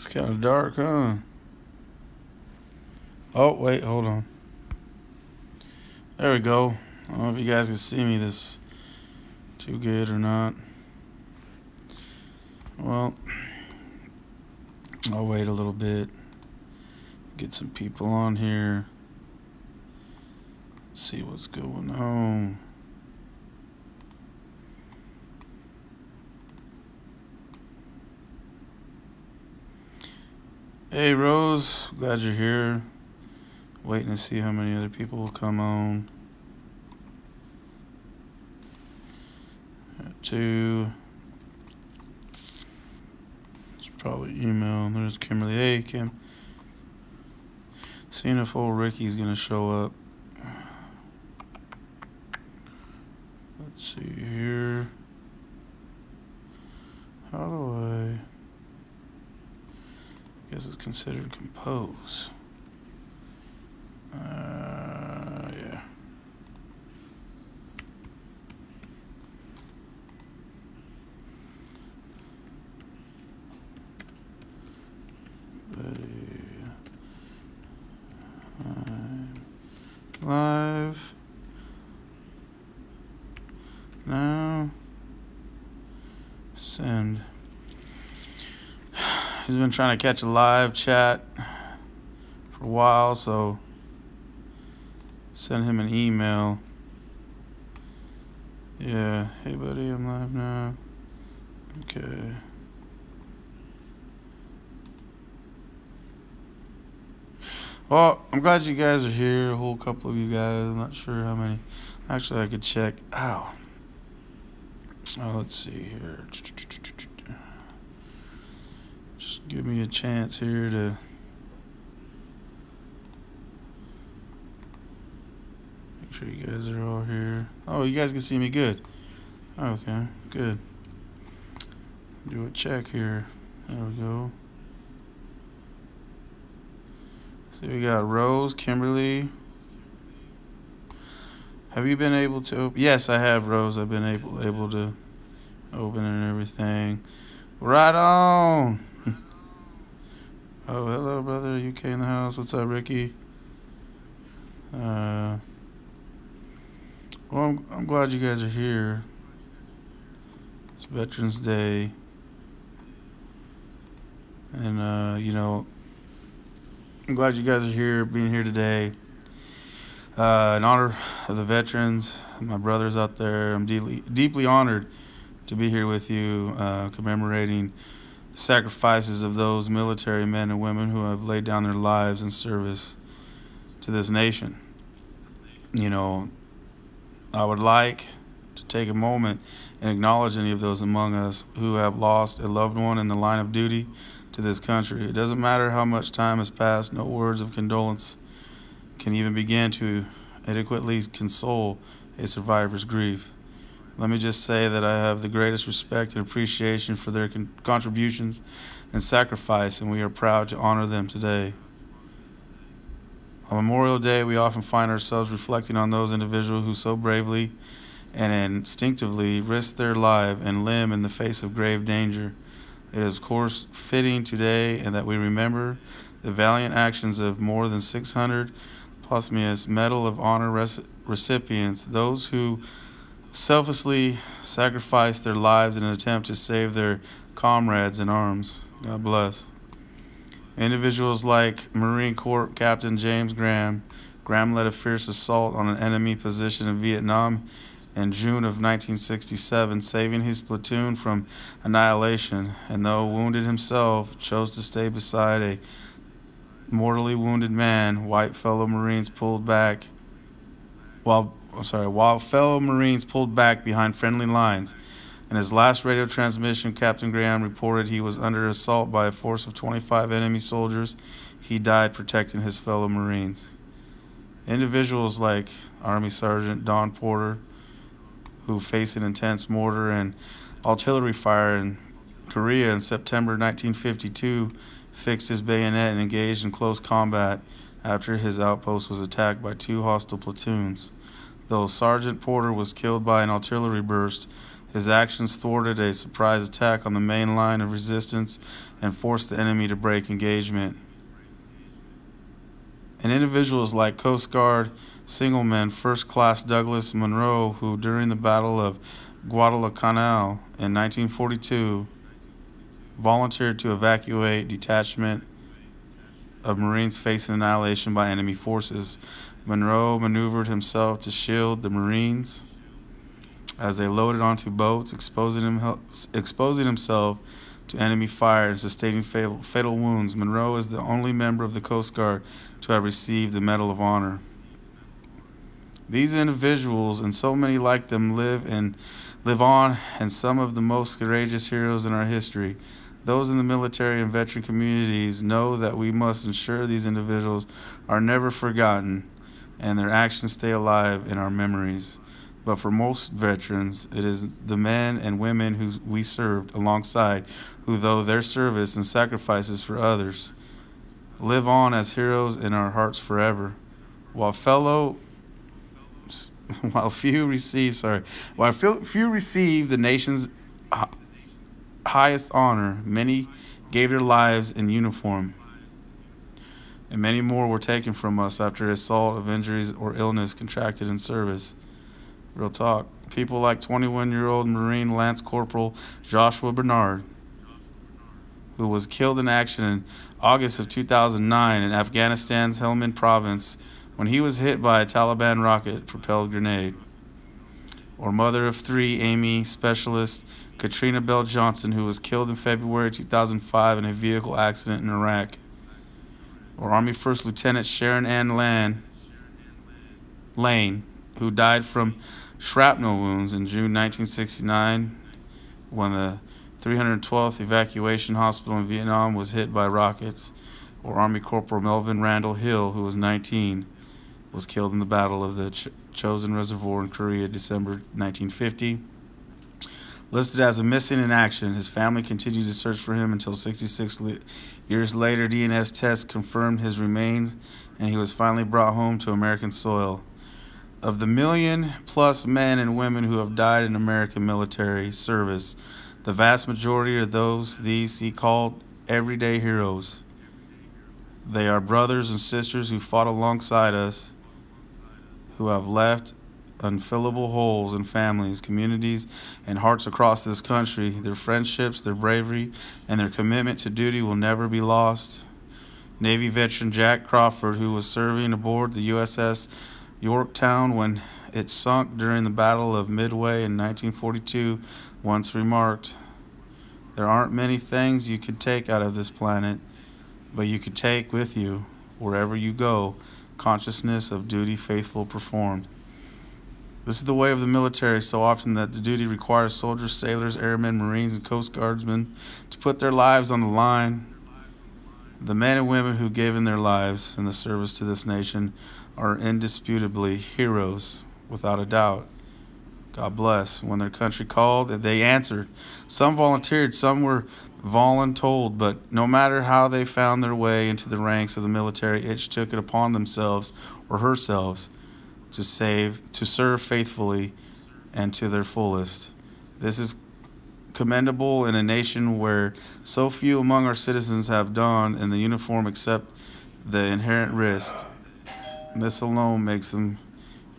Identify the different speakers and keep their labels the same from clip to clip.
Speaker 1: It's kind of dark, huh? Oh, wait, hold on. There we go. I don't know if you guys can see me this too good or not. Well, I'll wait a little bit. Get some people on here. See what's going on. Hey, Rose. Glad you're here. Waiting to see how many other people will come on. Two. It's probably email. There's Kimberly. Hey, Kim. Seeing if old Ricky's gonna show up. Let's see here. How do I guess it's considered compose. Yeah. Live now. Send. He's been trying to catch a live chat for a while, so send him an email. Yeah. Hey, buddy, I'm live now. Okay. Well, I'm glad you guys are here. A whole couple of you guys. I'm not sure how many. Actually, I could check. Ow. Oh, let's see here. Just give me a chance here to make sure you guys are all here. Oh, you guys can see me good. Okay, good. Do a check here. There we go. So we got Rose, Kimberly. Have you been able to open? Yes, I have, Rose. I've been able to open and everything. Right on. Oh, hello, brother. UK in the house. What's up, Ricky? Well, I'm glad you guys are here. It's Veterans Day. And, you know, I'm glad you guys are here, being here today. In honor of the veterans, my brothers out there, I'm deeply honored to be here with you, commemorating the sacrifices of those military men and women who have laid down their lives in service to this nation. You know, I would like to take a moment and acknowledge any of those among us who have lost a loved one in the line of duty to this country. It doesn't matter how much time has passed, no words of condolence can even begin to adequately console a survivor's grief. Let me just say that I have the greatest respect and appreciation for their contributions and sacrifice, and we are proud to honor them today. On Memorial Day, we often find ourselves reflecting on those individuals who so bravely and instinctively risked their life and limb in the face of grave danger. It is, of course, fitting today and that we remember the valiant actions of more than 600 posthumous Medal of Honor recipients, those who selflessly sacrificed their lives in an attempt to save their comrades in arms. God bless. Individuals like Marine Corps Captain James Graham. Graham led a fierce assault on an enemy position in Vietnam in June of 1967, saving his platoon from annihilation, and though wounded himself, chose to stay beside a mortally wounded man. While fellow Marines pulled back behind friendly lines. In his last radio transmission, Captain Graham reported he was under assault by a force of 25 enemy soldiers. He died protecting his fellow Marines. Individuals like Army Sergeant Don Porter, who faced an intense mortar and artillery fire in Korea in September 1952, fixed his bayonet and engaged in close combat after his outpost was attacked by 2 hostile platoons. Though Sergeant Porter was killed by an artillery burst, His actions thwarted a surprise attack on the main line of resistance and forced the enemy to break engagement. And individuals like Coast Guard signalman First Class Douglas Munro, who during the Battle of Guadalcanal in 1942 volunteered to evacuate detachment of Marines facing annihilation by enemy forces. Munro maneuvered himself to shield the Marines as they loaded onto boats, exposing himself to enemy fire and sustaining fatal wounds. Munro is the only member of the Coast Guard to have received the Medal of Honor. These individuals, and so many like them, live on, and some of the most courageous heroes in our history. Those in the military and veteran communities know that we must ensure these individuals are never forgotten and their actions stay alive in our memories. But for most veterans, it is the men and women who we served alongside who, though their service and sacrifices for others, live on as heroes in our hearts forever. While few receive the nation's highest honor, many gave their lives in uniform, and many more were taken from us after assault of injuries or illness contracted in service. Real talk. People like 21-year-old Marine Lance Corporal Joshua Bernard, who was killed in action in August of 2009 in Afghanistan's Helmand province when he was hit by a Taliban rocket-propelled grenade. Or mother of three, Amy Specialist Katrina Bell Johnson, who was killed in February 2005 in a vehicle accident in Iraq. Or Army First Lieutenant Sharon Ann Lane, who died from shrapnel wounds in June 1969 when the 312th Evacuation Hospital in Vietnam was hit by rockets. Or Army Corporal Melvin Randall Hill, who was 19, was killed in the Battle of the Chosin Reservoir in Korea, December 1950. Listed as a missing in action, his family continued to search for him until 66 years later. DNS tests confirmed his remains, and he was finally brought home to American soil. Of the 1 million+ men and women who have died in American military service, the vast majority are these he called everyday heroes. They are brothers and sisters who fought alongside us, who have left unfillable holes in families, communities, and hearts across this country. Their friendships, their bravery, and their commitment to duty will never be lost. Navy veteran Jack Crawford, who was serving aboard the USS Yorktown when it sunk during the Battle of Midway in 1942, once remarked, "There aren't many things you could take out of this planet, but you could take with you, wherever you go, consciousness of duty faithful performed." This is the way of the military, so often that the duty requires soldiers, sailors, airmen, Marines, and Coast Guardsmen to put their lives on the line. The men and women who gave in their lives in the service to this nation are indisputably heroes, without a doubt. God bless. When their country called, they answered. Some volunteered, some were voluntold, but no matter how they found their way into the ranks of the military, each took it upon themselves or herself to serve faithfully and to their fullest. This is commendable in a nation where so few among our citizens have donned in the uniform except the inherent risk. This alone makes them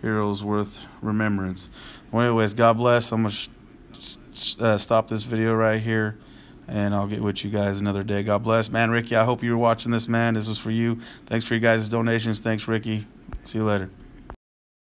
Speaker 1: heroes worth remembrance. Well, anyways, God bless. I'm going to stop this video right here, and I'll get with you guys another day. God bless. Man, Ricky, I hope you were watching this, man. This was for you. Thanks for you guys' donations. Thanks, Ricky. See you later.